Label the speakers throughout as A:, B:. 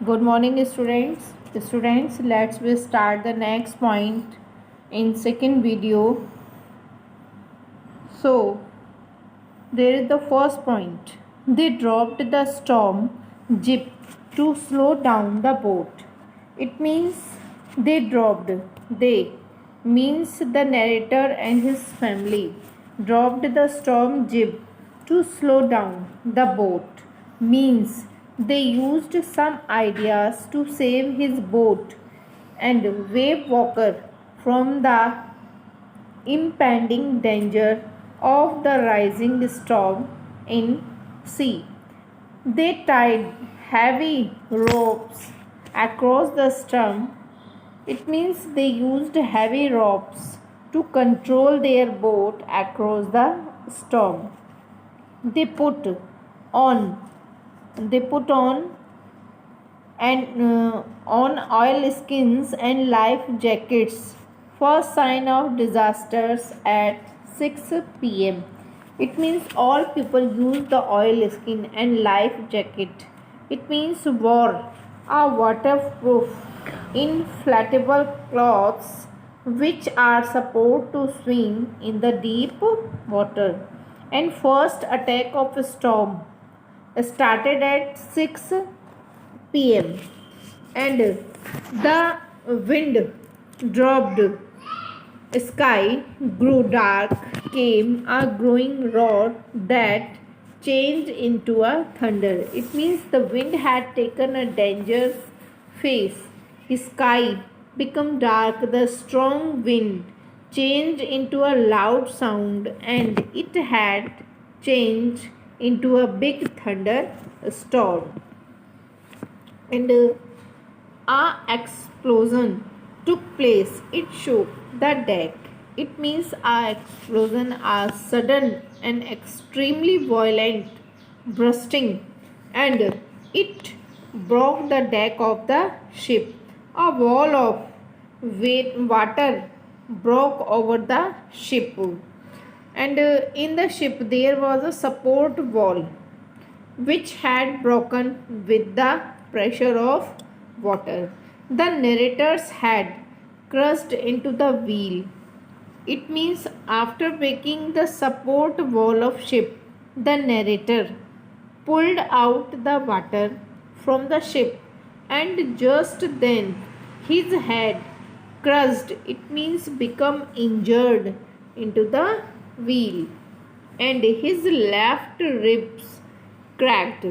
A: Good morning, students. Students, let's we start the next point in second video. So, there is the first point. They dropped the storm jib to slow down the boat. It means they dropped. They means the narrator and his family dropped the storm jib to slow down the boat. Means they used some ideas to save his boat and Wave Walker from the impending danger of the rising storm in sea. They tied heavy ropes across the storm. It means they used heavy ropes to control their boat across the storm. They put on they put on oil skins and life jackets. First sign of disasters at 6 p.m. It means all people use the oil skin and life jacket. It means wore a waterproof inflatable cloths which are supposed to swim in the deep water. And first attack of a storm started at 6 p.m. and the wind dropped. Sky grew dark, came a growing roar that changed into a thunder. It means the wind had taken a dangerous phase. The sky became dark, the strong wind changed into a loud sound, and it had changed into a big thunder storm. And a explosion took place. It shook the deck. It means a explosion, a sudden and extremely violent bursting, and it broke the deck of the ship. A wall of water broke over the ship, and in the ship there was a support wall which had broken with the pressure of water. The narrator's had crushed into the wheel. It means after breaking the support wall of ship, the narrator pulled out the water from the ship, and just then his head crushed. It means become injured into the wheel, and his left ribs cracked,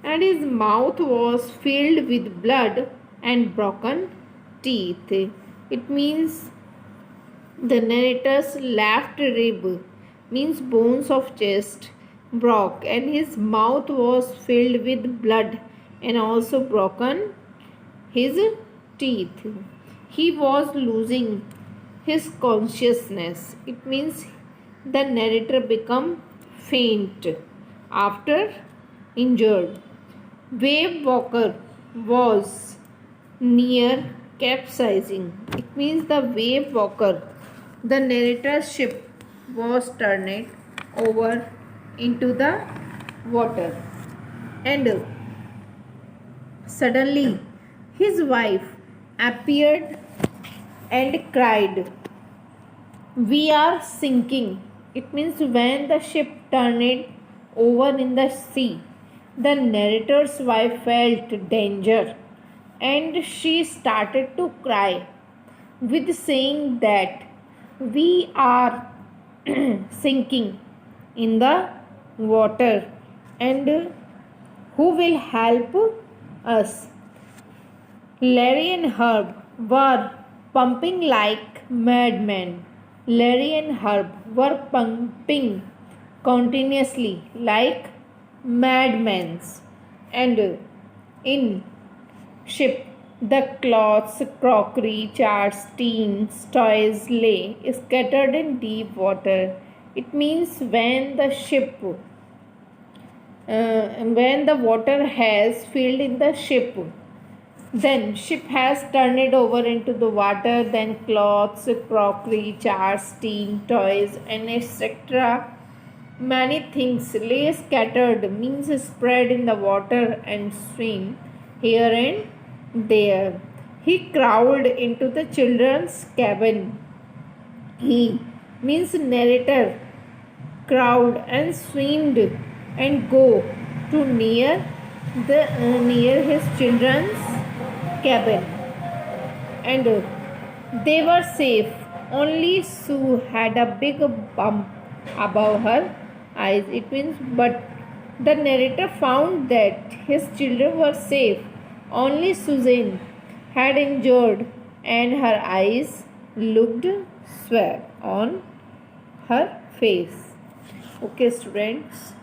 A: and his mouth was filled with blood and broken teeth. It means the narrator's left rib means bones of chest broke, and his mouth was filled with blood and also broken his teeth. He was losing his consciousness. It means the narrator become faint after injured. Wave Walker was near capsizing. It means the Wave Walker, the narrator's ship, was turned over into the water, and suddenly his wife appeared and cried, "We are sinking." It means when the ship turned over in the sea, the narrator's wife felt danger, and she started to cry with saying that we are sinking in the water, and who will help us? Larry and Herb were pumping like madmen. Larry and Herb were pumping continuously like madmen, and in ship the cloths, crockery, charts, teens, toys lay scattered in deep water. It means when the ship when the water has filled in the ship, then ship has turned it over into the water, then cloths, crockery, charts, teen, toys, and etc. Many things lay scattered means spread in the water and swim here and there. He crawled into the children's cabin. He means narrator crowd and swimmed and go to near his children's cabin, and they were safe. Only Sue had a big bump above her eyes. It means, but the narrator found that his children were safe. Only Susan had injured, and her eyes looked sweat on her face. Okay, students.